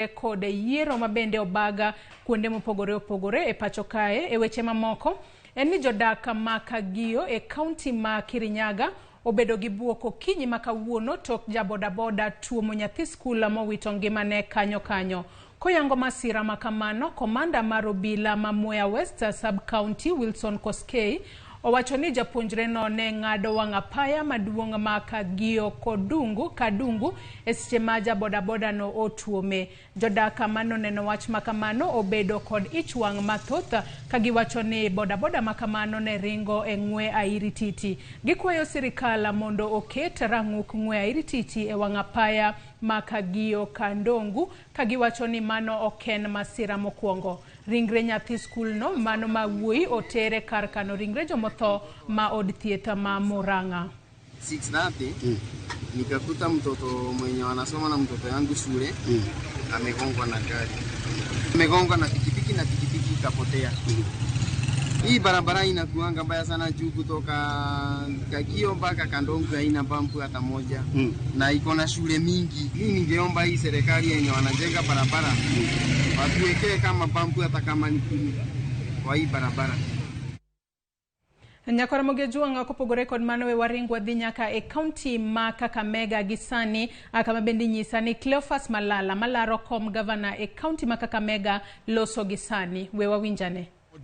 kod yiero mabende obaga kuonde mopogore opogore e pacho kae. E weche mamoko en ni jodak ma Kagio e kaunti ma Kirinyaga obedo gi buok okinyi ma kawuono tok jabodaboda tuomo nyathi skul mowito ngimane kanyo. Koyango masira makamano, komanda mar obila ma Mwea West sub-county Wilson Koskei owacho ni japuonjre no ne ng'ado wang' apaya maduong' ma Kagio Kadungu e seche ma jabodaboda no otuome. Jodak mano neno wach makamano obedo kod ich wang' mathoth ka giwacho ni bodaboda makamano ne ringo e ng'we airititi. Gikwayo sirikal mondo oket rang'uk ng'we airititi e wang' apaya ma Kagio Kadungu ka giwacho ni mano oken masira mokwongo. Ringre nyathi skul no mano mawuoyi otere kar kano ringre jomotho ma od thieth ma Murang'a. 6:30 nikakuta mtoto mwenye anasoma na mtoto yangu shule amegongwa na gari. Amegongwa na pikipiki na pikipiki kapotea. Hii barabara inakuanga mbaya sana juu kutoka Kagio mpaka Kadungu haina bump hata moja. Na iko na shule mingi. Mimi ningeomba hii serikali yenye wanajenga barabara watuwekee kama bump hata kama ni kwa hii barabara. Nyakora mogejuanga kopogore kod mano e waringwa dhi nyaka e kaunti ma Kakamega gisani kama bendi nyisa ni Cleophas Malala malaro kom governor e kaunti ma Kakamega loso gisani. We wawinjane.